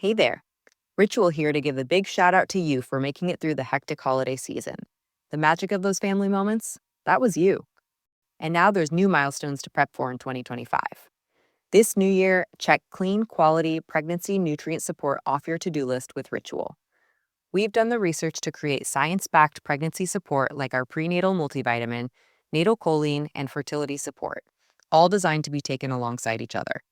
Hey there. Ritual here to give a big shout out to you for making it through the hectic holiday season. The magic of those family moments, that was you. And now there's new milestones to prep for in 2025. This new year, check clean, quality pregnancy nutrient support off your to-do list with Ritual. We've done the research to create science-backed pregnancy support like our prenatal multivitamin, natal choline, and fertility support, all designed to be taken alongside each other.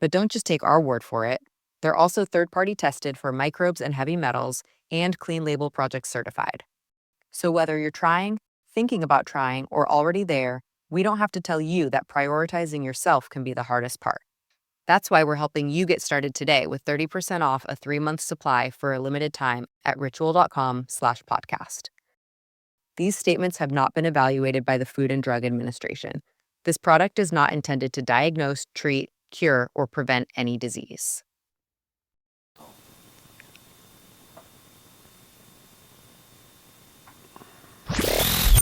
But don't just take our word for it. They're also third-party tested for microbes and heavy metals and Clean Label Project certified. So whether you're trying, thinking about trying, or already there, we don't have to tell you that prioritizing yourself can be the hardest part. That's why we're helping you get started today with 30% off a 3-month supply for a limited time at ritual.com/podcast. These statements have not been evaluated by the Food and Drug Administration. This product is not intended to diagnose, treat, cure, or prevent any disease.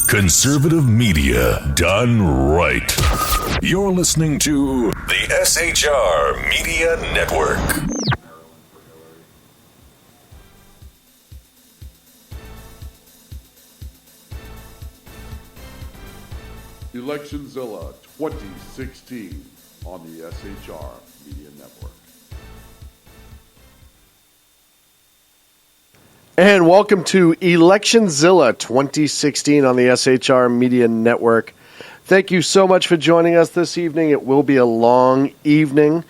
Conservative media done right. You're listening to the SHR Media Network. ElectionZilla 2016 on the SHR Media Network. And welcome to ElectionZilla 2016 on the SHR Media Network. Thank you so much for joining us this evening. It will be a long evening.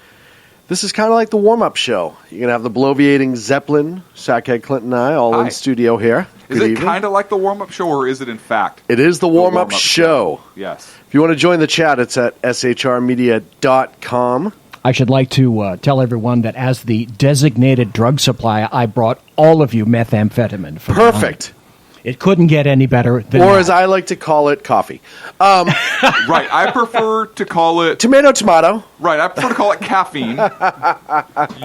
This is kind of like the warm-up show. You're going to have the bloviating Zeppelin, Sackhead Clinton and I, all in studio here. Is it kind of like the warm-up show, or is it in fact? It is the warm-up show. Yes. If you want to join the chat, it's at shrmedia.com. I should like to tell everyone that as the designated drug supplier, I brought all of you methamphetamine. Perfect. It couldn't get any better than Or that. as I like to call it, coffee. Right. I prefer to call it... Tomato. Right. I prefer to call it caffeine.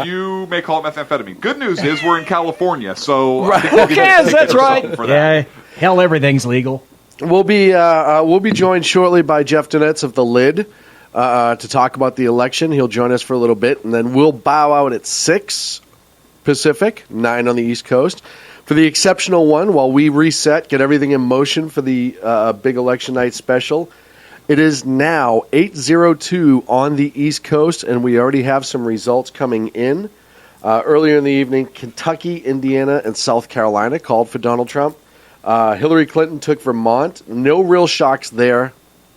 You may call it methamphetamine. Good news is we're in California, so... Right. Who cares? That's right. Yeah. Hell, everything's legal. We'll be joined shortly by Jeff Donetz of The Lid to talk about the election. He'll join us for a little bit, and then we'll bow out at 6 Pacific, 9 on the East Coast. For the exceptional one, while we reset, get everything in motion for the big election night special, it is now 8:02 on the East Coast, and we already have some results coming in. Earlier in the evening, Kentucky, Indiana, and South Carolina called for Donald Trump. Hillary Clinton took Vermont. No real shocks there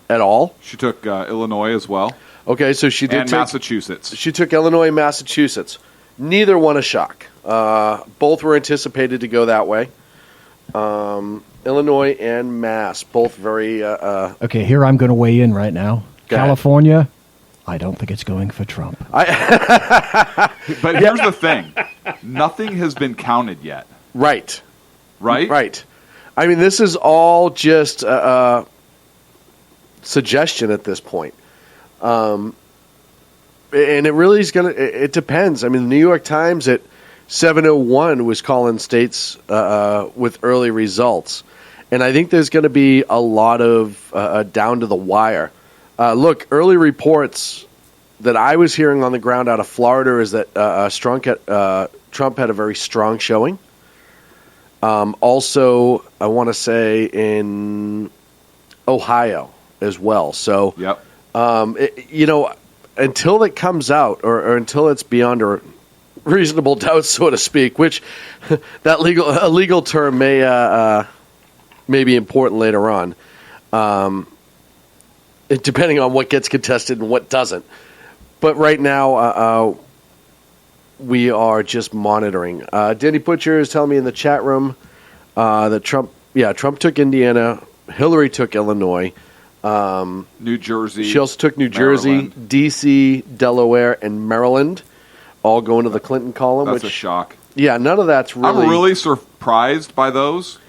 at all. She took Illinois as well. Okay, so she did and Massachusetts. She took Illinois and Massachusetts. Neither one a shock. Both were anticipated to go that way. Illinois and Mass, both very... Okay, here I'm going to weigh in right now. California, I don't think it's going for Trump. But here's the thing. Nothing has been counted yet. Right. Right? Right. I mean, this is all just suggestion at this point. And it really is going to... It depends. I mean, the New York Times at 7:01 was calling states with early results. And I think there's going to be a lot of down to the wire. Look, early reports that I was hearing on the ground out of Florida is that Trump had a very strong showing. Also, I want to say in Ohio as well. So, yep. Until it comes out or until it's beyond a reasonable doubt, so to speak, which that legal term may be important later on, depending on what gets contested and what doesn't. But right now, we are just monitoring. Danny Butcher is telling me in the chat room that Trump took Indiana, Hillary took Illinois. New Jersey. She also took New Jersey, D.C., Delaware, and Maryland, all going to the Clinton column. That's a shock. Yeah, none of that's really... I'm really surprised by those.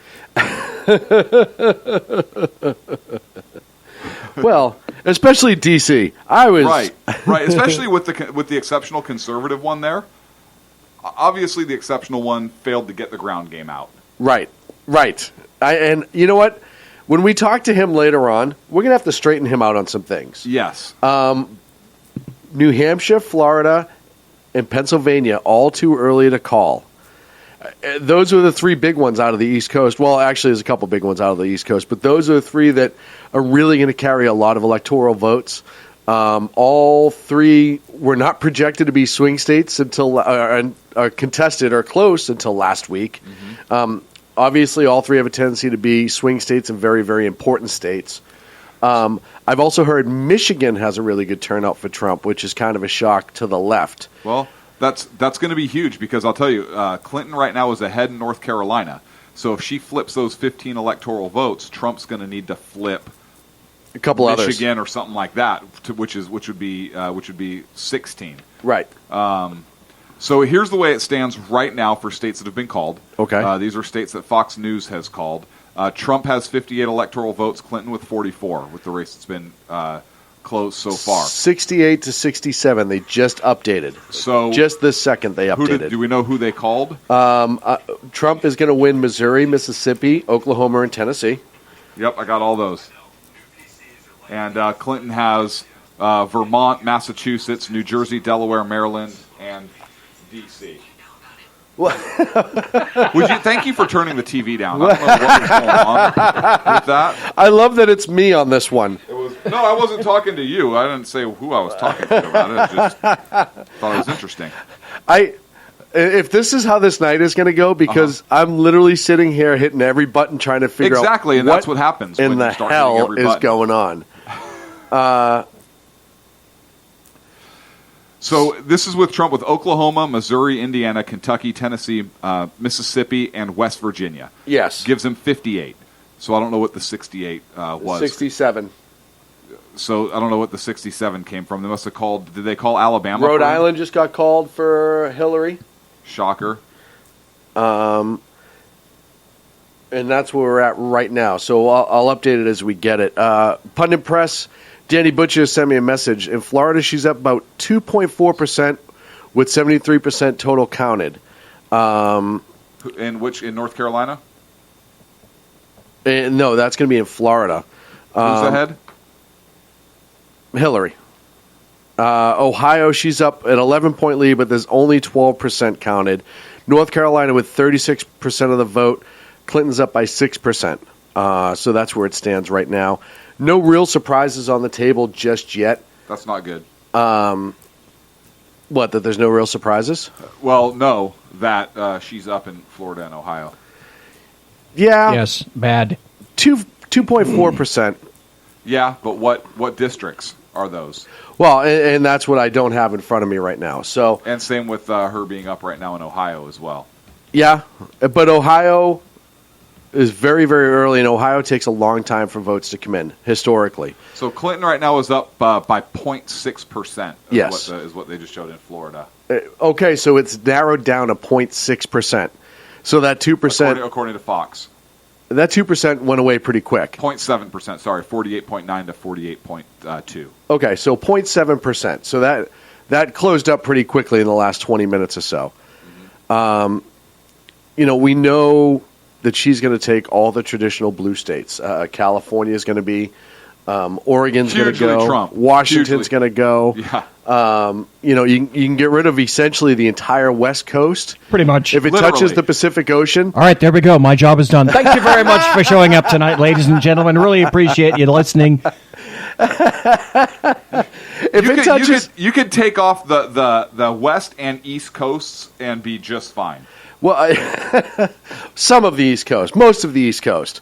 Well, especially D.C. I was... Right. Especially with the exceptional conservative one there. Obviously, the exceptional one failed to get the ground game out. Right. And you know what? When we talk to him later on, we're going to have to straighten him out on some things. Yes. New Hampshire, Florida, and Pennsylvania all too early to call. Those are the three big ones out of the East Coast. Well, actually, there's a couple big ones out of the East Coast, but those are the three that are really going to carry a lot of electoral votes. All three were not projected to be swing states until are contested or close until last week. Obviously, all three have a tendency to be swing states and very, very important states. I've also heard Michigan has a really good turnout for Trump, which is kind of a shock to the left. Well, that's going to be huge because I'll tell you, Clinton right now is ahead in North Carolina. So if she flips those 15 electoral votes, Trump's going to need to flip A couple others, Michigan or something like that, which would be 16. right? So here's the way it stands right now for states that have been called. Okay. These are states that Fox News has called. Trump has 58 electoral votes, Clinton with 44, with the race that's been close so far. 68 to 67. They just updated. So just this second they updated. Do we know who they called? Trump is going to win Missouri, Mississippi, Oklahoma, and Tennessee. Yep, I got all those. And Clinton has Vermont, Massachusetts, New Jersey, Delaware, Maryland, and D.C. Thank you for turning the TV down. I don't know what was going on with that. I love that it's me on this one. No, I wasn't talking to you. I didn't say who I was talking to about it. I just thought it was interesting. If this is how this night is going to go, because I'm literally sitting here hitting every button trying to figure out exactly, and that's what happens in when the you start hitting hell every is button. going on. So this is with Trump with Oklahoma, Missouri, Indiana, Kentucky, Tennessee, Mississippi, and West Virginia. Yes. Gives him 58. So I don't know what the 68 was. 67. So I don't know what the 67 came from. They must have called. Did they call Alabama? Rhode Island just got called for Hillary. Shocker. And that's where we're at right now. So I'll update it as we get it. Pundit Press, Danny Butcher sent me a message. In Florida, she's up about 2.4% with 73% total counted. In North Carolina? No, that's going to be in Florida. Who's ahead? Hillary. Ohio, she's up at 11-point lead, but there's only 12% counted. North Carolina with 36% of the vote. Clinton's up by 6%. So that's where it stands right now. No real surprises on the table just yet. That's not good. What, that there's no real surprises? Well, no, that she's up in Florida and Ohio. Yeah. Yes, bad. 2.4%. Yeah, but what districts are those? Well, and that's what I don't have in front of me right now. So, and same with her being up right now in Ohio as well. Yeah, but Ohio is very, very early, and Ohio takes a long time for votes to come in, historically. So Clinton right now is up by 0.6%. Yes. Is what they just showed in Florida. Okay, so it's narrowed down to 0.6%. So that 2%... According to Fox. That 2% went away pretty quick. 0.7%, sorry, 48.9 to 48.2. Okay, so 0.7%. So that closed up pretty quickly in the last 20 minutes or so. Mm-hmm. We know that she's going to take all the traditional blue states. California is going to be, Oregon's going to go, Trump. Washington's going to go. Yeah. You can get rid of essentially the entire West Coast. Pretty much. If it touches the Pacific Ocean. All right, there we go. My job is done. Thank you very much for showing up tonight, ladies and gentlemen. Really appreciate you listening. You could take off the West and East Coasts and be just fine. Well, some of the East Coast, most of the East Coast.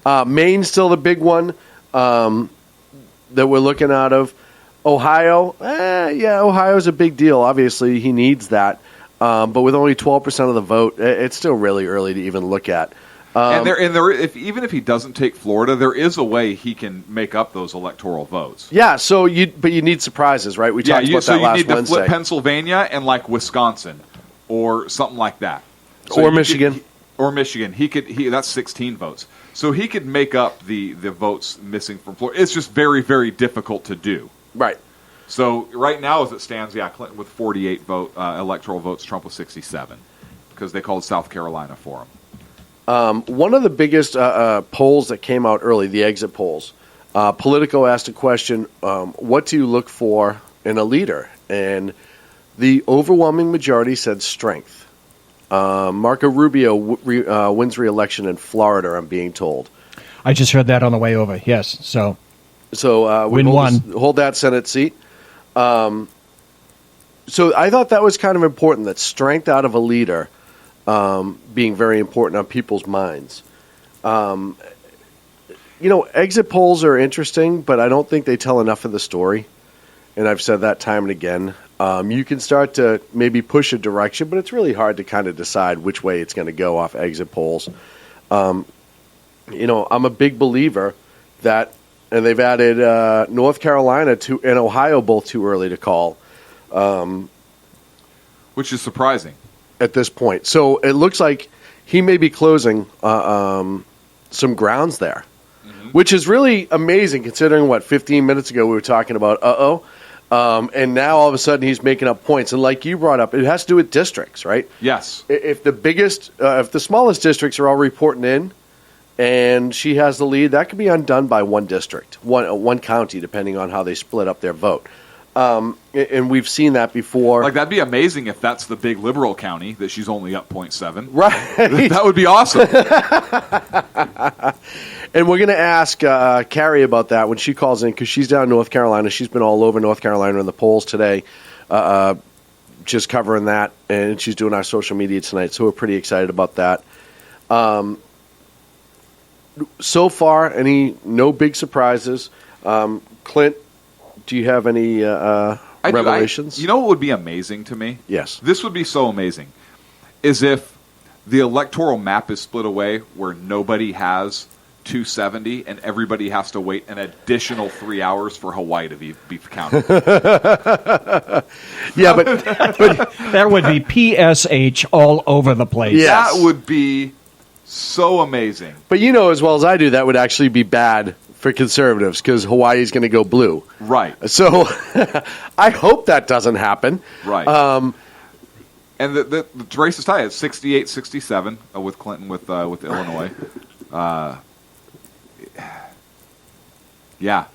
Maine's still the big one that we're looking out of. Ohio, Ohio's a big deal. Obviously, he needs that. But with only 12% of the vote, it's still really early to even look at. Even if he doesn't take Florida, there is a way he can make up those electoral votes. Yeah, but you need surprises, right? We talked about that last Wednesday. You need to flip Pennsylvania and like Wisconsin or something like that. Or Michigan. That's 16 votes. So he could make up the votes missing from Florida. It's just very, very difficult to do. Right. So right now, as it stands, Clinton with 48 electoral votes, Trump with 67, because they called South Carolina for him. One of the biggest polls that came out early, the exit polls, Politico asked a question, what do you look for in a leader? And The overwhelming majority said strength. Marco Rubio wins re-election in Florida, I'm being told. I just heard that on the way over. Yes, so We Win one. hold that Senate seat. So I thought that was kind of important, that strength out of a leader being very important on people's minds. Exit polls are interesting, but I don't think they tell enough of the story. And I've said that time and again. You can start to maybe push a direction, but it's really hard to kind of decide which way it's going to go off exit polls. I'm a big believer that, and they've added North Carolina and Ohio both too early to call. Which is surprising. At this point. So it looks like he may be closing some grounds there, which is really amazing considering 15 minutes ago we were talking about and now all of a sudden he's making up points. And like you brought up, it has to do with districts, right? Yes. If the smallest districts are all reporting in and she has the lead, that could be undone by one district, one county, depending on how they split up their vote. And we've seen that before. Like, that'd be amazing if that's the big liberal county that she's only up 0.7. Right. That would be awesome. And we're going to ask Carrie about that when she calls in, because she's down in North Carolina. She's been all over North Carolina in the polls today, just covering that. And she's doing our social media tonight, so we're pretty excited about that. So far, no big surprises. Clint, do you have any revelations? You know what would be amazing to me? Yes. This would be so amazing, is if the electoral map is split away where nobody has 270 and everybody has to wait an additional 3 hours for Hawaii to be counted. Yeah, but that would be PSH all over the place. Yes. That would be so amazing. But you know as well as I do, that would actually be bad for conservatives because Hawaii is going to go blue. Right. So I hope that doesn't happen. Right. And the race is tied. It's 68-67 with Clinton with Illinois. Yeah.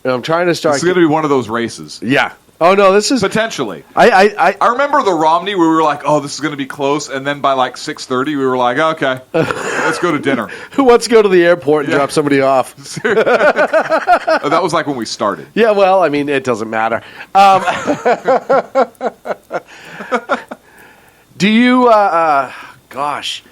And I'm trying to start. It's going to be one of those races. Yeah. Oh no, this is Potentially. I I remember the Romney where we were like, oh, this is going to be close. And then by like 6:30, we were like, okay, let's go to dinner. Who wants to go to the airport and drop somebody off? That was like when we started. Yeah, well, I mean, it doesn't matter. Do you, gosh,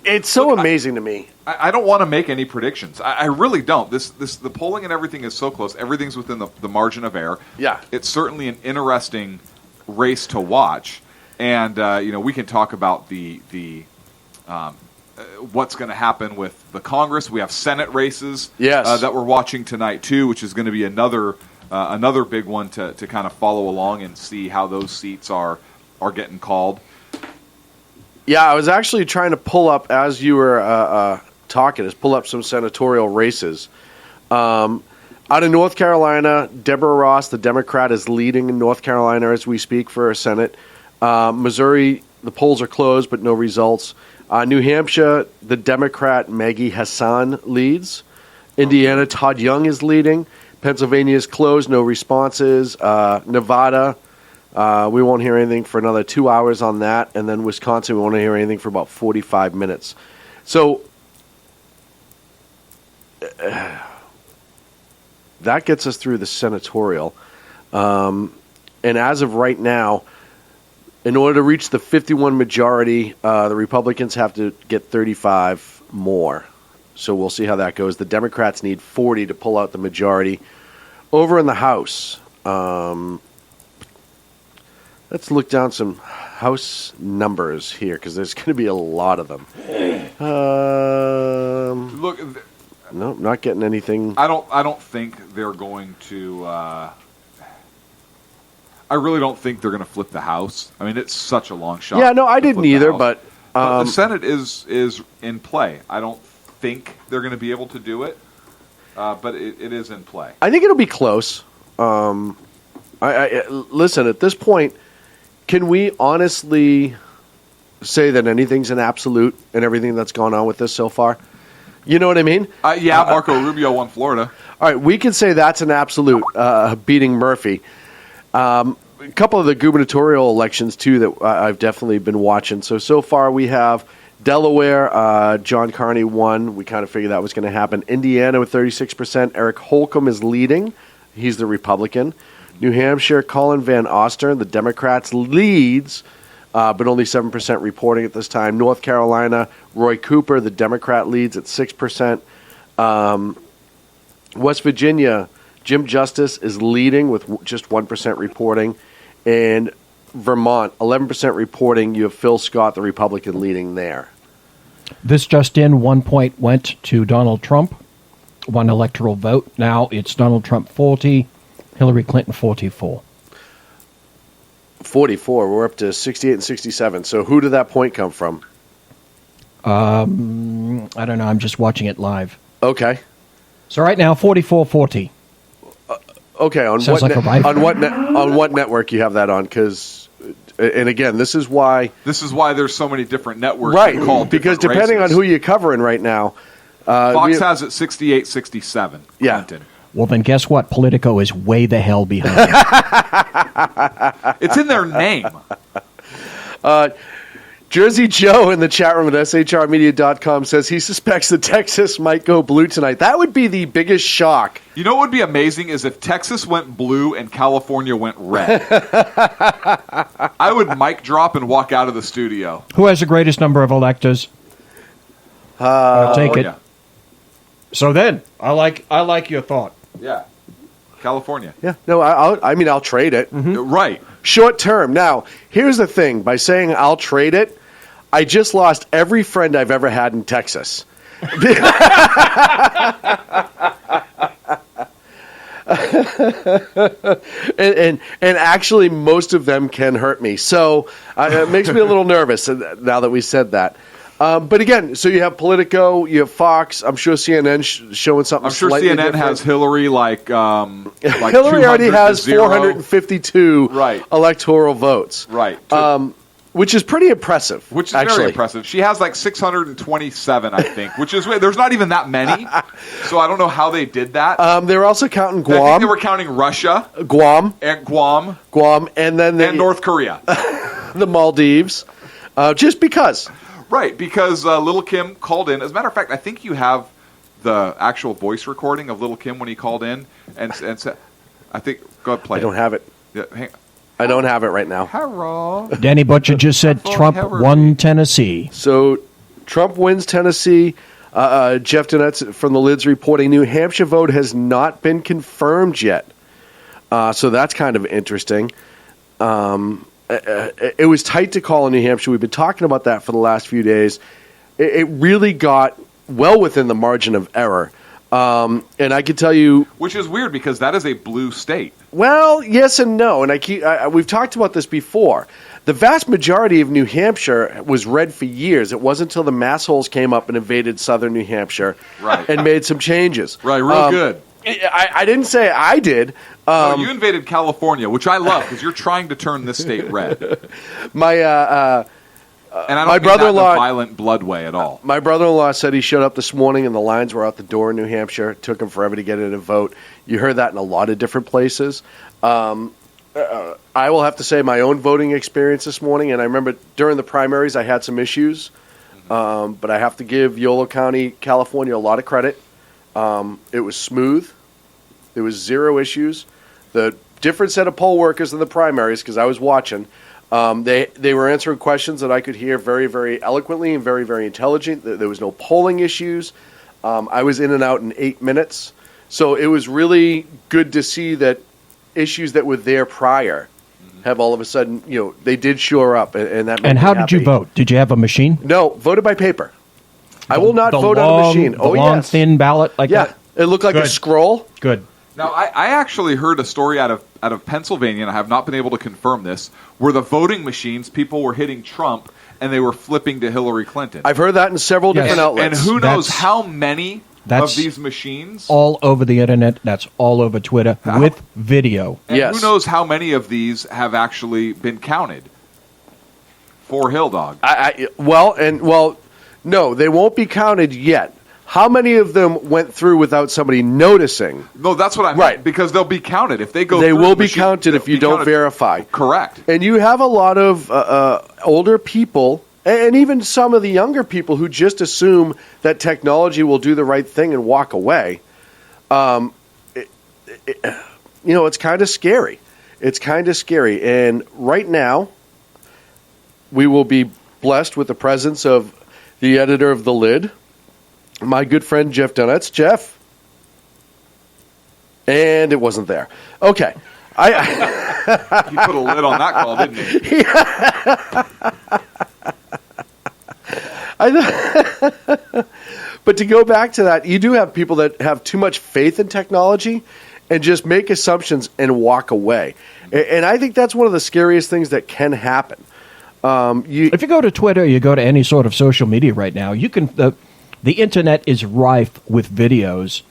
it's so amazing to me. I don't want to make any predictions. I really don't. The polling and everything is so close. Everything's within the margin of error. Yeah. It's certainly an interesting race to watch. And, we can talk about the what's going to happen with the Congress. We have Senate races that we're watching tonight, too, which is going to be another big one to kind of follow along and see how those seats are getting called. Yeah, I was actually trying to pull up, as you were talking, pull up some senatorial races. Out of North Carolina, Deborah Ross, the Democrat, is leading in North Carolina as we speak for a Senate. Missouri, the polls are closed, but no results. New Hampshire, the Democrat Maggie Hassan leads. Indiana, Todd Young is leading. Pennsylvania is closed, no responses. Nevada, we won't hear anything for another 2 hours on that. And then Wisconsin, we won't hear anything for about 45 minutes. So that gets us through the senatorial. And as of right now, in order to reach the 51 majority, the Republicans have to get 35 more. So we'll see how that goes. The Democrats need 40 to pull out the majority. Over in the House, let's look down some House numbers here because there's going to be a lot of them. Look, no, not getting anything. I don't think they're going to. I really don't think they're going to flip the House. I mean, it's such a long shot. Yeah, no, I didn't either, but the Senate is in play. I don't think they're going to be able to do it, but it is in play. I think it'll be close. Listen, at this point, can we honestly say that anything's an absolute in everything that's gone on with this so far? You know what I mean? Yeah, Marco Rubio won Florida. All right, we can say that's an absolute, beating Murphy. a couple of the gubernatorial elections, too, that I've definitely been watching. So far we have Delaware, John Carney won. We kind of figured that was going to happen. Indiana with 36%. Eric Holcomb is leading. He's the Republican. New Hampshire, Colin Van Ostern, the Democrats, leads, but only 7% reporting at this time. North Carolina, Roy Cooper, the Democrat, leads at 6%. West Virginia, Jim Justice is leading with just 1% reporting. And Vermont, 11% reporting. You have Phil Scott, the Republican, leading there. This just in, 1 point went to Donald Trump, 1 electoral vote. Now it's Donald Trump 40, Hillary Clinton 44. 44. We're up to 68 and 67. So who did that point come from? I don't know. I'm just watching it live. Okay. So right now, 44-40. Okay. On what network you have that on? Because, and again, this is why there's so many different networks. Right. Because depending on who you're covering right now, Fox has it 68-67. Yeah. Clinton. Well, then guess what? Politico is way the hell behind. It's in their name. Jersey Joe in the chat room at shrmedia.com says he suspects that Texas might go blue tonight. That would be the biggest shock. You know what would be amazing is if Texas went blue and California went red. I would mic drop and walk out of the studio. Who has the greatest number of electors? I'll take it. Yeah. So then, I like your thought. Yeah. California. Yeah. No, I'll trade it. Mm-hmm. Right. Short term. Now, here's the thing. By saying I'll trade it, I just lost every friend I've ever had in Texas. and actually, most of them can hurt me. So it makes me a little nervous now that we said that. But again, so you have Politico, you have Fox. I'm sure CNN showing something. I'm sure slightly CNN different. has Hillary like Hillary already has 452 electoral votes. Right. Which is pretty impressive. Which is actually very impressive. She has like 627, I think, which is weird. There's not even that many. So I don't know how they did that. They're also counting Guam. I think they were counting Russia. Guam, and then and North Korea. The Maldives. Just because. Right, because Little Kim called in. As a matter of fact, I think you have the actual voice recording of Little Kim when he called in and said, I think, go ahead, play I don't have it. Yeah, I don't have it right now. Hello. Danny Butcher just said Trump won Tennessee. So Trump wins Tennessee. Jeff Donetz from the Lids reporting New Hampshire vote has not been confirmed yet. So that's kind of interesting. It was tight to call in New Hampshire. We've been talking about that for the last few days. It really got well within the margin of error. And I can tell you... Which is weird because that is a blue state. Well, yes and no. And we've talked about this before. The vast majority of New Hampshire was red for years. It wasn't until the massholes came up and invaded southern New Hampshire and made some changes. Right, real good. I didn't say I did. No, you invaded California, which I love because you're trying to turn this state red. And I don't mean that in a violent blood way at all. My brother-in-law said he showed up this morning and the lines were out the door in New Hampshire. It took him forever to get in a vote. You heard that in a lot of different places. I will have to say my own voting experience this morning, and I remember during the primaries I had some issues, but I have to give Yolo County, California, a lot of credit. It was smooth. There was zero issues. The different set of poll workers in the primaries, because I was watching, they were answering questions that I could hear very, very eloquently and very, very intelligent. There was no polling issues. I was in and out in 8 minutes. So it was really good to see that issues that were there prior have all of a sudden, they did shore up. And that made And how me did you happy. vote? Did you have a machine? No, voted by paper. I will not vote on a machine. The long, thin ballot like that? It looked like a scroll. Good. Now, I actually heard a story out of Pennsylvania, and I have not been able to confirm this, where the voting machines, people were hitting Trump, and they were flipping to Hillary Clinton. I've heard that in several different outlets. And who knows how many of these machines... all over the internet. That's all over Twitter with video. And who knows how many of these have actually been counted for Hill Dog? No, they won't be counted yet. how many of them went through without somebody noticing? No, that's what I meant. Right. Because they'll be counted. If they go They through will the be machine, counted if they'll you be don't counted. verify. Correct. And you have a lot of older people, and even some of the younger people who just assume that technology will do the right thing and walk away. It's kind of scary. It's kind of scary. And right now, we will be blessed with the presence of the editor of The Lid, my good friend Jeff Donetz. Jeff? And it wasn't there. Okay. He put a lid on that call, didn't he? But to go back to that, you do have people that have too much faith in technology and just make assumptions and walk away. And I think that's one of the scariest things that can happen. If you go to Twitter, you go to any sort of social media right now, you can. The internet is rife with videos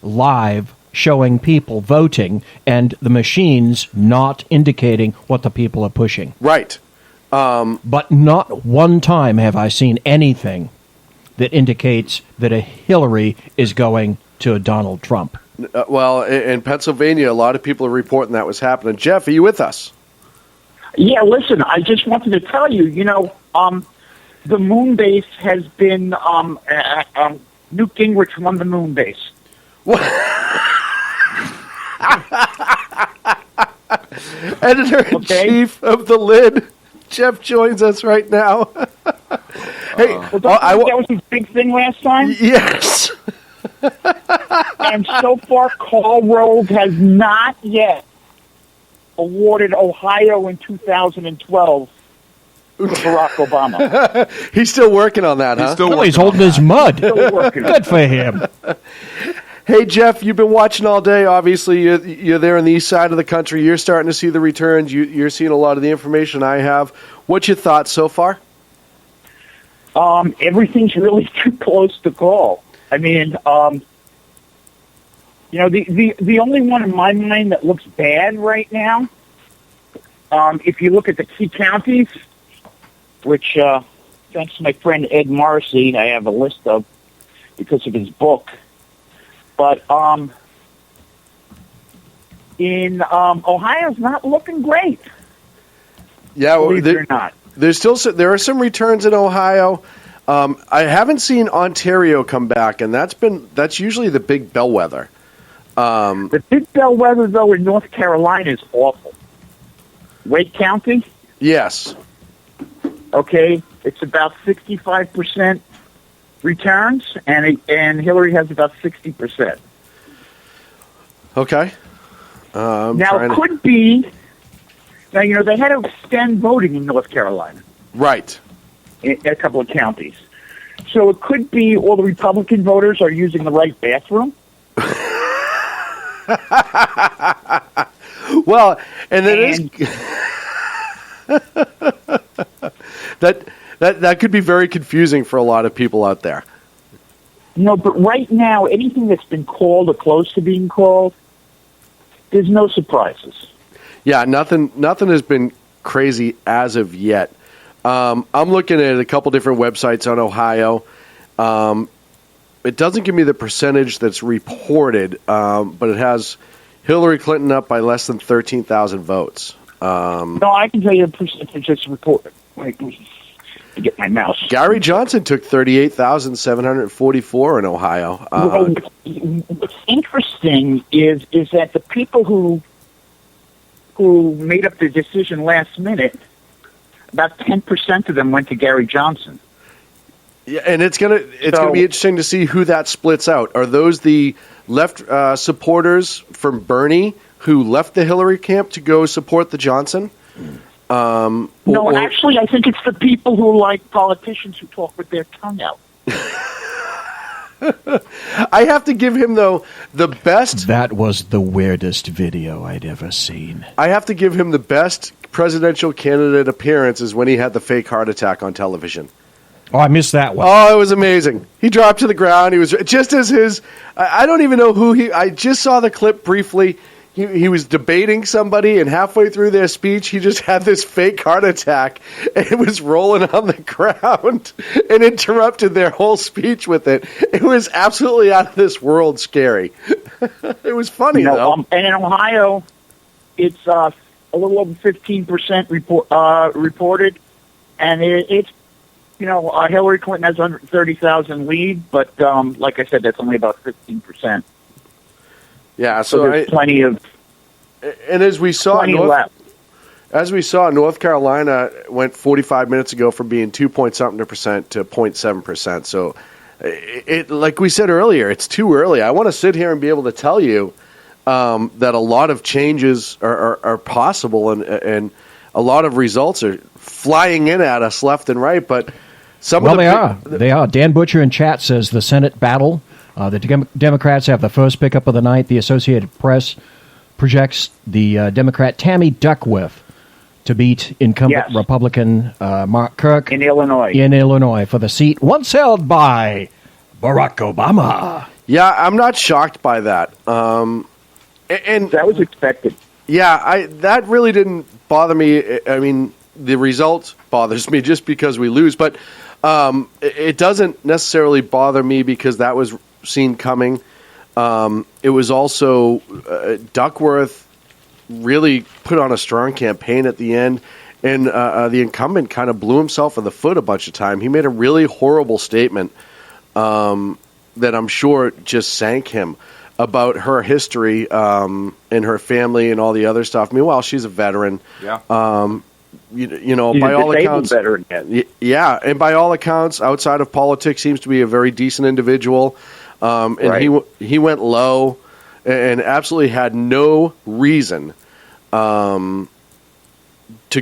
live showing people voting and the machines not indicating what the people are pushing. Right. But not one time have I seen anything that indicates that a Hillary is going to a Donald Trump. Well, in Pennsylvania, a lot of people are reporting that was happening. Jeff, are you with us? Yeah, listen, I just wanted to tell you, the moon base has been, Newt Gingrich won the moon base. Editor-in-chief of The Lid, Jeff joins us right now. Hey, that was his big thing last time? Yes. And so far, Karl Rove has not yet awarded Ohio in 2012 to Barack Obama. He's still working on that, huh? He's holding his mud. Good for him. Hey, Jeff, you've been watching all day. Obviously, you're there on the east side of the country. You're starting to see the returns. You're seeing a lot of the information I have. What's your thoughts so far? Everything's really too close to call. I mean, the only one in my mind that looks bad right now, if you look at the key counties, which, thanks to my friend Ed Morrissey, I have a list of because of his book. But in Ohio's not looking great. Yeah, believe it or not. There are some returns in Ohio. I haven't seen Ontario come back, and that's usually the big bellwether. The big bellwether, though, in North Carolina is awful. Wake County? Yes. Okay, it's about 65% returns, and Hillary has about 60%. Okay. Now, it could be... Now, they had to extend voting in North Carolina. Right. In a couple of counties. So it could be all the Republican voters are using the right bathroom. Well, and it is... That could be very confusing for a lot of people out there. No, but right now, anything that's been called or close to being called, there's no surprises. Yeah, nothing has been crazy as of yet. I'm looking at a couple different websites on Ohio. It doesn't give me the percentage that's reported, but it has Hillary Clinton up by less than 13,000 votes. No, I can tell you the percentage that's reported. Wait, to get my mouse. Gary Johnson took 38,744 in Ohio. What's interesting is that the people who made up the decision last minute, about 10% of them went to Gary Johnson. Yeah, and it's gonna be interesting to see who that splits out. Are those the left supporters from Bernie who left the Hillary camp to go support the Johnson? No, actually, I think it's the people who like politicians who talk with their tongue out. I have to give him, though, the best... That was the weirdest video I'd ever seen. I have to give him the best presidential candidate appearance is when he had the fake heart attack on television. Oh, I missed that one. Oh, it was amazing. He dropped to the ground. He was just as his... I don't even know who he... I just saw the clip briefly. he was debating somebody, and halfway through their speech, he just had this fake heart attack and was rolling on the ground and interrupted their whole speech with it. It was absolutely out of this world scary. It was funny, though. And in Ohio, it's a little over 15% reported, and it's Hillary Clinton has 130,000 lead, but like I said, that's only about 15%. Yeah, so there's plenty of. And as we saw, North Carolina went 45 minutes ago from being 2-point-something% to 0.7%. So, like we said earlier, it's too early. I want to sit here and be able to tell you that a lot of changes are possible, and a lot of results are flying in at us left and right. But they are. Dan Butcher in chat says the Senate battle. The Democrats have the first pickup of the night. The Associated Press projects the Democrat Tammy Duckworth to beat incumbent Republican Mark Kirk in Illinois for the seat once held by Barack Obama. Yeah, I'm not shocked by that. And that was expected. Yeah, that really didn't bother me. I mean, the result bothers me just because we lose, but it doesn't necessarily bother me because that was seen coming. It was also Duckworth really put on a strong campaign at the end, and the incumbent kind of blew himself in the foot a bunch of time. He made a really horrible statement that I'm sure just sank him about her history and her family and all the other stuff. Meanwhile, she's a veteran. Yeah. By all accounts, veteran. Yeah, and by all accounts, outside of politics, seems to be a very decent individual. And he went low and absolutely had no reason to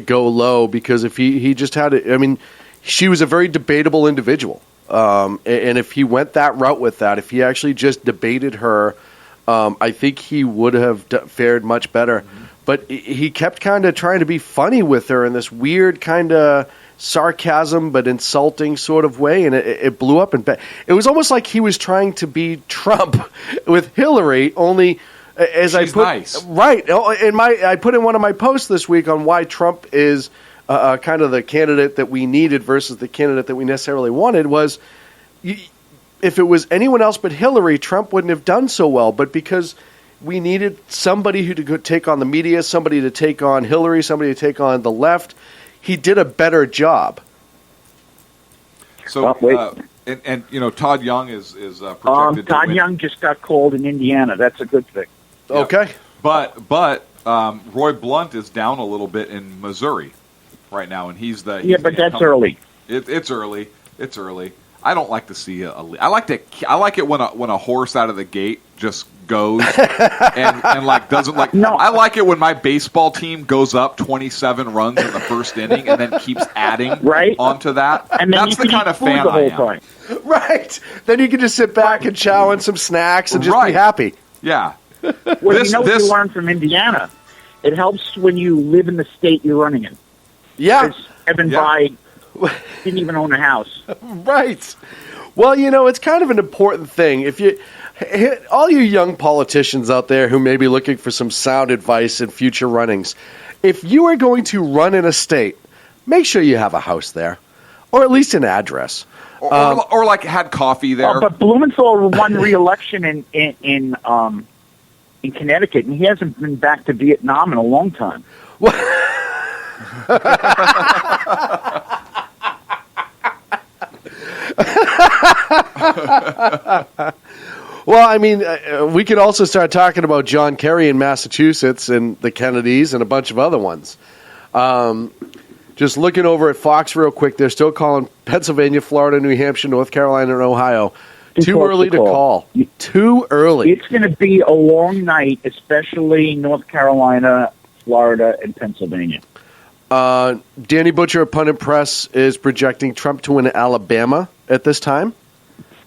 go low, because if he just had it, I mean, she was a very debatable individual. And if he went that route with that, if he actually just debated her, I think he would have fared much better. Mm-hmm. But he kept kind of trying to be funny with her in this weird kind of sarcasm but insulting sort of way, and it blew up. It was almost like he was trying to be Trump with Hillary, only as She's nice. Right. I put in one of my posts this week on why Trump is kind of the candidate that we needed versus the candidate that we necessarily wanted was, if it was anyone else but Hillary, Trump wouldn't have done so well. But because we needed somebody who could take on the media, somebody to take on Hillary, somebody to take on the left, he did a better job. So, and Todd Young is projected. Todd Young just got called in Indiana. That's a good thing. Yeah. Okay, but Roy Blunt is down a little bit in Missouri right now, and he's the but that's early. It's early. It's early. I don't like to see I like it when a horse out of the gate just goes and like doesn't like. No. I like it when my baseball team goes up 27 runs in the first inning and then keeps adding onto that. And then that's the kind of fan the whole I am. time. Right. Then you can just sit back and chow on some snacks and just be happy. Yeah. Well, what you learned from Indiana? It helps when you live in the state you're running in. Yeah. Evan Bayh didn't even own a house. Right. Well, it's kind of an important thing. If all you young politicians out there who may be looking for some sound advice in future runnings, if you are going to run in a state, make sure you have a house there, or at least an address. Or like had coffee there. But Blumenthal won re-election in Connecticut, and he hasn't been back to Vietnam in a long time. Well, I mean, we could also start talking about John Kerry in Massachusetts and the Kennedys and a bunch of other ones. Just looking over at Fox real quick, they're still calling Pennsylvania, Florida, New Hampshire, North Carolina, and Ohio. Too early to call. Too early. It's going to be a long night, especially North Carolina, Florida, and Pennsylvania. Danny Butcher of Pundit Press is projecting Trump to win Alabama at this time.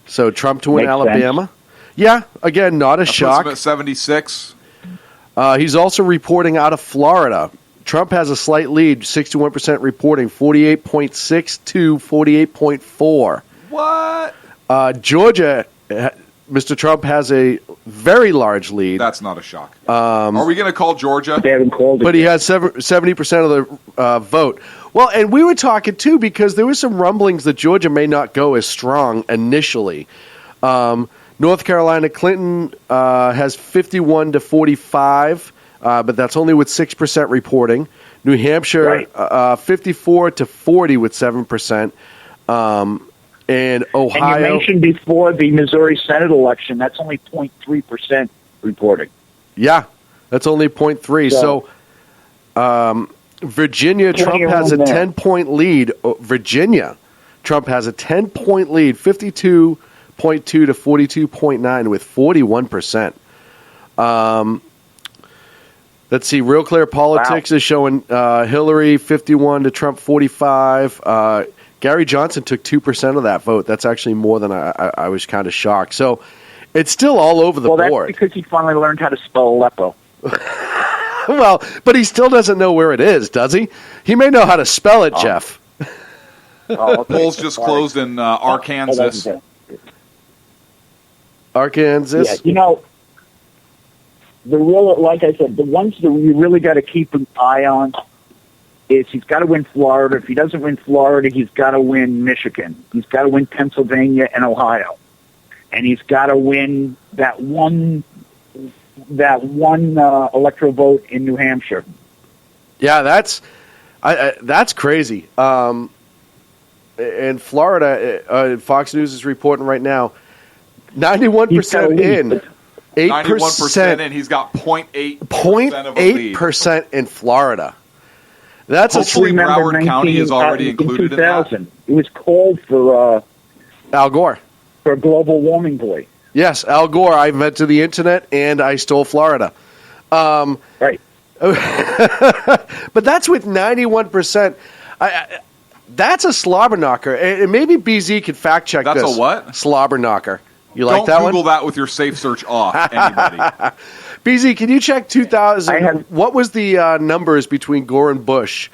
So Trump to win Alabama. Sense. Yeah, again, not a shock. Puts him at 76. He's also reporting out of Florida. Trump has a slight lead, 61% reporting, 48.6 to 48.4. What? Georgia Mr. Trump has a very large lead. That's not a shock. Are we going to call Georgia? They haven't called it. But he has 70% of the vote. Well, and we were talking, too, because there were some rumblings that Georgia may not go as strong initially. North Carolina, Clinton has 51 to 45, but that's only with 6% reporting. New Hampshire, 54 to 40 with 7%. And Ohio. And you mentioned before the Missouri Senate election, that's only 0.3% reporting. Yeah, that's only 0.3. So Virginia, Trump has a 10-point lead. Virginia, Trump has a 10-point lead, 52.2 to 42.9 with 41%. Let's see. Real Clear Politics is showing Hillary 51 to Trump 45. Gary Johnson took 2% of that vote. That's actually more than I was kind of shocked. So it's still all over the board. Well, that's because he finally learned how to spell Aleppo. Well, but he still doesn't know where it is, does he? He may know how to spell it, Jeff. Polls just closed in Arkansas. Arkansas? Yeah, like I said, the ones that you really got to keep an eye on is he's got to win Florida. If he doesn't win Florida, he's got to win Michigan. He's got to win Pennsylvania and Ohio. And he's got to win that one electoral vote in New Hampshire. Yeah, that's crazy. And Florida, Fox News is reporting right now, 91% in. 91% in. He's got 0.8% in Florida. That's hopefully Broward County is already included in that. It was called for Al Gore. For a global warming boy. Yes, Al Gore. I invented the internet and I stole Florida. Right. But that's with 91%. That's a slobber knocker. And maybe BZ could fact check this. That's a what? Slobber knocker. You Don't like that Google one? that with your safe search off, anybody. BZ, can you check 2000? What was the numbers between Gore and Bush?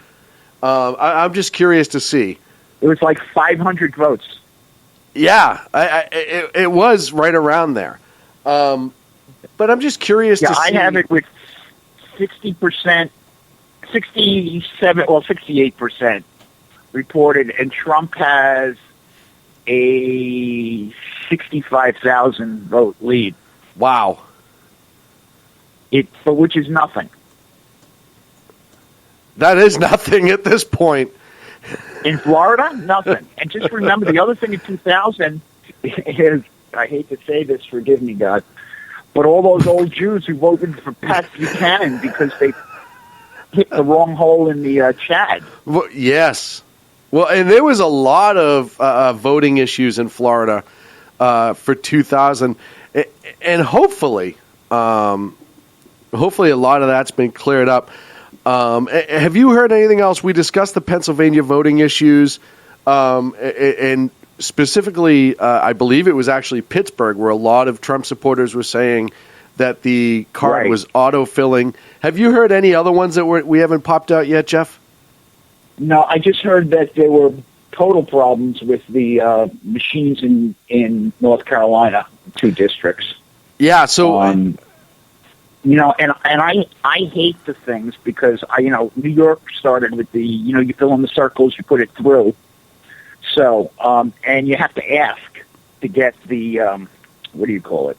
I'm just curious to see. It was like 500 votes. Yeah, it was right around there. But I'm just curious to see. I have it with 60%, 68% reported, and Trump has a 65,000 vote lead. Wow. Which is nothing. That is nothing at this point. In Florida, nothing. And just remember, the other thing in 2000 is, I hate to say this, forgive me, God, but all those old Jews who voted for Pat Buchanan because they hit the wrong hole in the Chad. Well, yes. Well, and there was a lot of voting issues in Florida for 2000, and hopefully a lot of that's been cleared up. Have you heard anything else? We discussed the Pennsylvania voting issues, and specifically, I believe it was actually Pittsburgh, where a lot of Trump supporters were saying that the card was auto-filling. Have you heard any other ones that we haven't popped out yet, Jeff? No, I just heard that there were total problems with the machines in North Carolina, 2 districts. Yeah, so and I hate the things because New York started with the you fill in the circles, you put it through. So and you have to ask to get the what do you call it?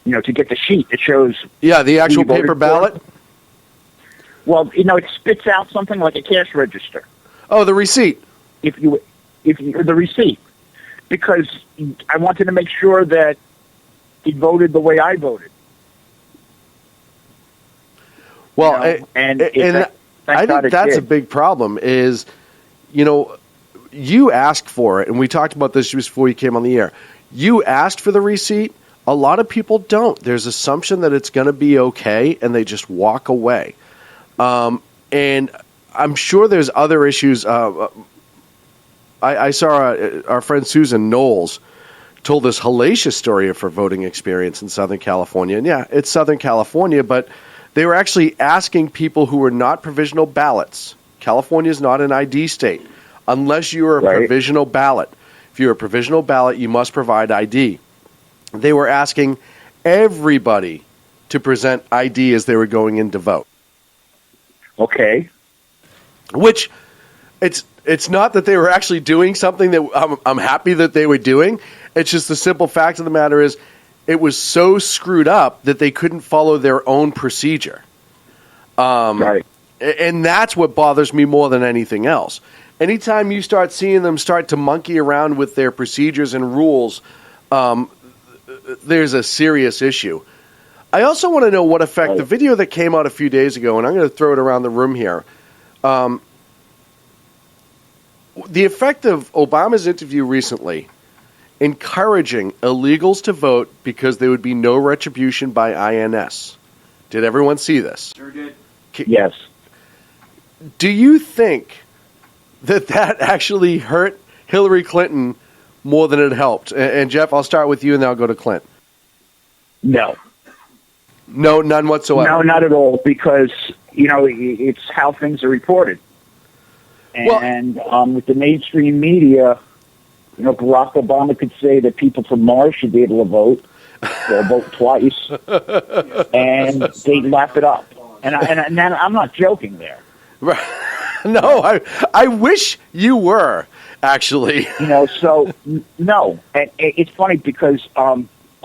To get the sheet that shows. Yeah, the actual paper ballot. Well, it spits out something like a cash register. Oh, the receipt. If you the receipt, because I wanted to make sure that he voted the way I voted. Well, I think that's a big problem. Is you asked for it, and we talked about this just before you came on the air. You asked for the receipt. A lot of people don't. There's assumption that it's going to be okay, and they just walk away. And I'm sure there's other issues. I saw our friend Susan Knowles told this hellacious story of her voting experience in Southern California. And yeah, it's Southern California, but they were actually asking people who were not provisional ballots. California is not an ID state unless you are a provisional ballot. If you're a provisional ballot, you must provide ID. they were asking everybody to present ID as they were going in to vote. Okay. Which, it's not that they were actually doing something that I'm happy that they were doing. It's just the simple fact of the matter is it was so screwed up that they couldn't follow their own procedure. Right. And that's what bothers me more than anything else. Anytime you start seeing them start to monkey around with their procedures and rules, there's a serious issue. I also want to know what effect the video that came out a few days ago, and I'm going to throw it around the room here. The effect of Obama's interview recently encouraging illegals to vote because there would be no retribution by INS. Did everyone see this? Sure did. Yes. Do you think that actually hurt Hillary Clinton more than it helped? And Jeff, I'll start with you, and then I'll go to Clint. No. No, none whatsoever. No, not at all, because, it's how things are reported. And with the mainstream media, Barack Obama could say that people from Mars should be able to vote. They'll vote twice. And they lap it up. And I'm not joking there. Right. No, I wish you were, actually. So, no. And it's funny because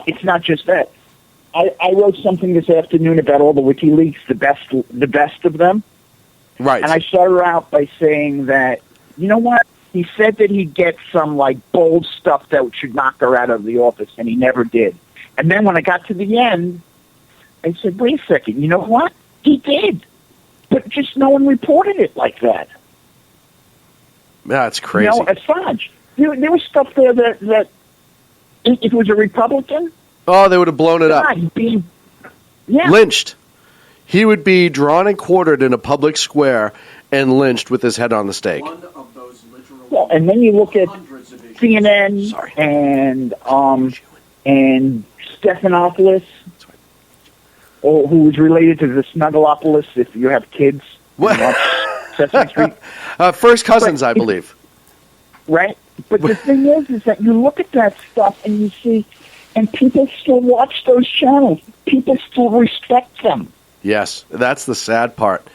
it's not just that. I wrote something this afternoon about all the WikiLeaks, the best of them. Right. And I started out by saying that, you know what? He said that he'd get some, bold stuff that should knock her out of the office, and he never did. And then when I got to the end, I said, wait a second, you know what? He did. But just no one reported it like that. That's crazy. Assange, there was stuff there that if it was a Republican... Oh, they would have blown it up. Lynched. He would be drawn and quartered in a public square and lynched with his head on the stake. Well, and then you look at CNN and Stephanopoulos, who was related to the Snuggleopoulos, if you have kids. Sesame Street. First cousins, I believe. Right? But the thing is that you look at that stuff and you see... And people still watch those channels. People still respect them. Yes, that's the sad part.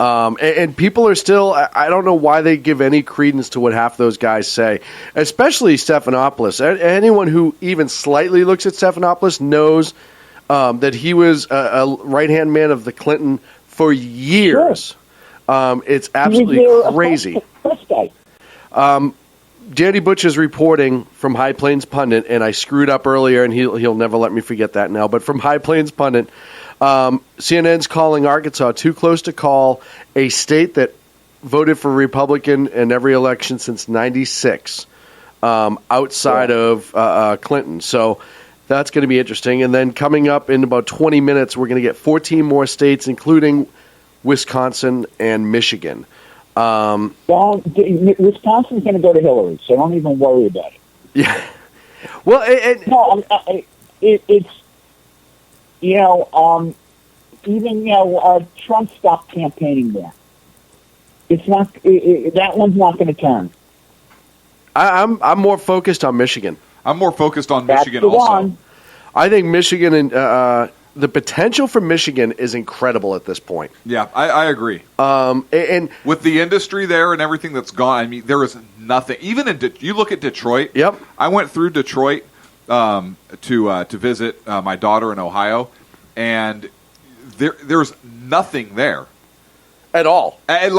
And people are still, I don't know why they give any credence to what half those guys say, especially Stephanopoulos. Anyone who even slightly looks at Stephanopoulos knows that he was a right-hand man of the Clinton for years. Sure. It's absolutely crazy. Danny Butch is reporting from High Plains Pundit, and I screwed up earlier, and he'll never let me forget that now. But from High Plains Pundit, CNN's calling Arkansas too close to call, a state that voted for Republican in every election since '96, outside of Clinton. So that's going to be interesting. And then coming up in about 20 minutes, we're going to get 14 more states, including Wisconsin and Michigan. Well, Wisconsin's going to go to Hillary, so don't even worry about it. Yeah. Well, it's even Trump stopped campaigning there. It's not that one's not going to turn. I'm more focused on Michigan. I'm more focused on Michigan also. One. I think Michigan and the potential for Michigan is incredible at this point. Yeah, I agree. And with the industry there and everything that's gone, I mean, there is nothing. Even in you look at Detroit. Yep. I went through Detroit to visit my daughter in Ohio, and there's nothing there at all. And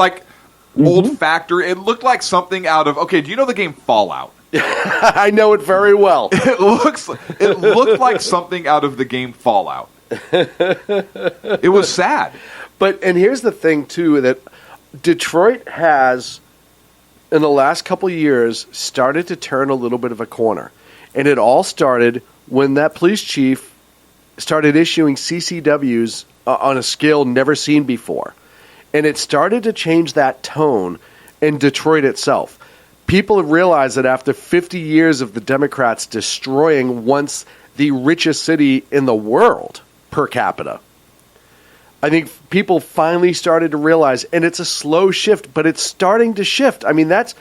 old factory. It looked like something out of. Okay, do you know the game Fallout? I know it very well. It looked like something out of the game Fallout. It was sad. And here's the thing too, that Detroit has in the last couple of years started to turn a little bit of a corner. And it all started when that police chief started issuing CCWs on a scale never seen before. And it started to change that tone in Detroit itself. People have realized that after 50 years of the Democrats destroying once the richest city in the world per capita, I think people finally started to realize, and it's a slow shift, but it's starting to shift. I mean, that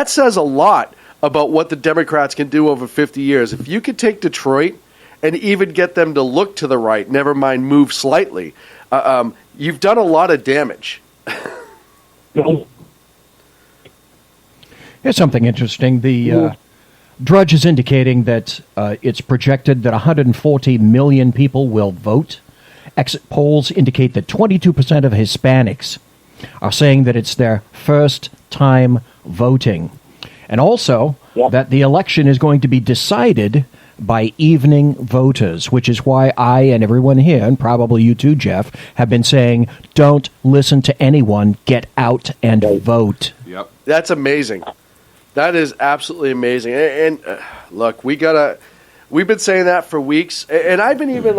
says a lot about what the Democrats can do over 50 years. If you could take Detroit and even get them to look to the right, never mind move slightly. You've done a lot of damage. Here's something interesting. The Drudge is indicating that it's projected that 140 million people will vote. Exit polls indicate that 22% of Hispanics are saying that it's their first time voting. And also that the election is going to be decided by evening voters, which is why I and everyone here, and probably you too, Jeff, have been saying, don't listen to anyone, get out and vote. Yep. That's amazing. That is absolutely amazing. And look, we've been saying that for weeks, and I've been even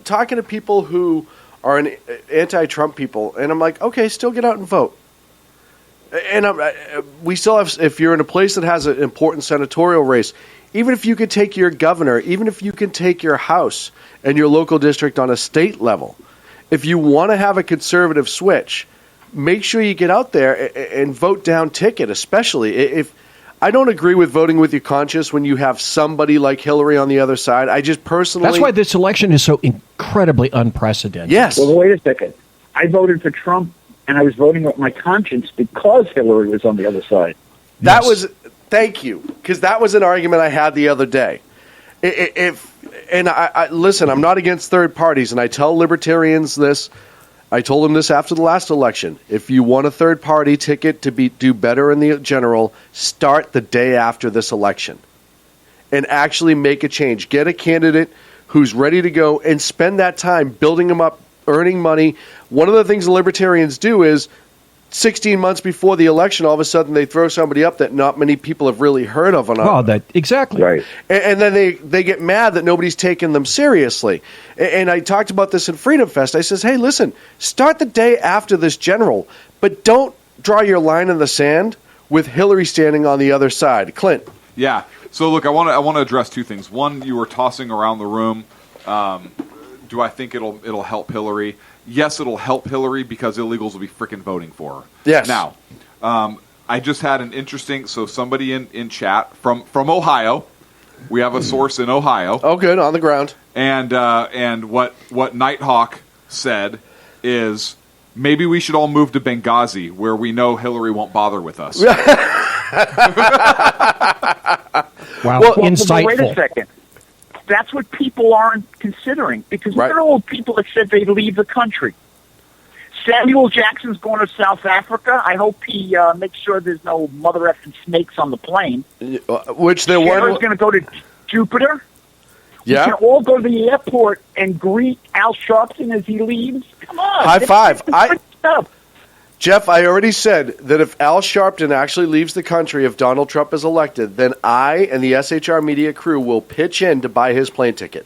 talking to people who are anti-Trump people, and I'm like, okay, still get out and vote. And we still have, if you're in a place that has an important senatorial race, even if you could take your governor, even if you can take your House and your local district on a state level, if you want to have a conservative switch, make sure you get out there and vote down ticket, especially if I don't agree with voting with your conscience when you have somebody like Hillary on the other side. I just personally... That's why this election is so incredibly unprecedented. Yes. Well, wait a second. I voted for Trump, and I was voting with my conscience because Hillary was on the other side. That was... Thank you, because that was an argument I had the other day. Listen, I'm not against third parties, and I tell libertarians this. I told them this after the last election. If you want a third party ticket to do better in the general, start the day after this election and actually make a change. Get a candidate who's ready to go and spend that time building them up, earning money. One of the things the libertarians do is 16 months before the election, all of a sudden they throw somebody up that not many people have really heard of. Exactly. Right. And then they get mad that nobody's taking them seriously. And I talked about this in Freedom Fest. I says, hey, listen, start the day after this general, but don't draw your line in the sand with Hillary standing on the other side. Clint. Yeah. So, look, I want to address two things. One, you were tossing around the room, do I think it'll help Hillary? Yes, it'll help Hillary because illegals will be freaking voting for her. Yes. Now, I just had an interesting, so somebody in chat from Ohio. We have a source in Ohio. Oh, good, on the ground. And what Nighthawk said is maybe we should all move to Benghazi where we know Hillary won't bother with us. Wow, insightful. Wait a second. That's what people aren't considering because right. Look at all the people that said they'd leave the country. Samuel Jackson's going to South Africa. I hope he makes sure there's no mother effing snakes on the plane. Which there Scherner's were. going to go to Jupiter. Yeah. We can all go to the airport and greet Al Sharpton as he leaves. Come on. High five. Good stuff. Jeff, I already said that if Al Sharpton actually leaves the country, if Donald Trump is elected, then I and the SHR media crew will pitch in to buy his plane ticket.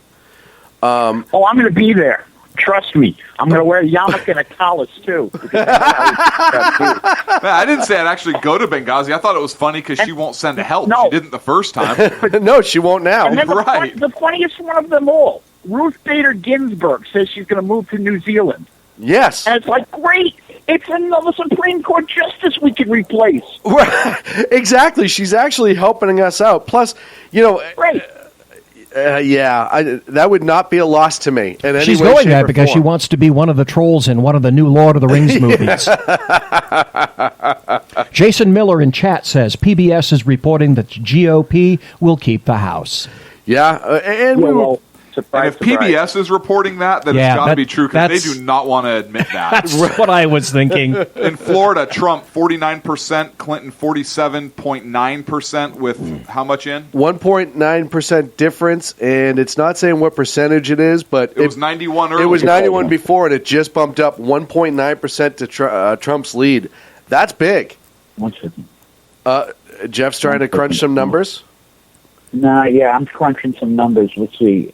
I'm going to be there. Trust me. I'm going to wear a yarmulke and a collar, too. I didn't say I'd actually go to Benghazi. I thought it was funny because she won't send help. No. She didn't the first time. No, she won't now. And then Right. the funniest one of them all, Ruth Bader Ginsburg says she's going to move to New Zealand. Yes. And it's like, great. It's another Supreme Court justice we could replace. Exactly. She's actually helping us out. Plus, Right. that would not be a loss to me. In any She's way, going shape, there or because she form. wants to be one of the trolls in one of the new Lord of the Rings movies. Jason Miller in chat says PBS is reporting that the GOP will keep the House. Yeah, and we were. Surprise, And if PBS is reporting that, then it's got to be true because they do not want to admit that. That's what I was thinking. In Florida, Trump 49%, Clinton 47.9% with how much in? 1.9% difference, and it's not saying what percentage it is, but It was 91 earlier. It was 91 before, and it just bumped up 1.9% to Trump's lead. That's big. 1 second. Jeff's trying to crunch some numbers. Yeah, I'm crunching some numbers. Let's see.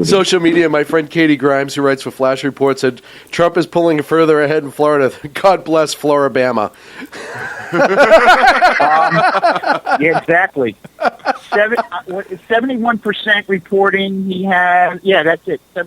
Social media, my friend Katie Grimes, who writes for Flash Report, said Trump is pulling further ahead in Florida. God bless Floribama. Yeah, exactly. 71% reporting he has. Yeah, that's it.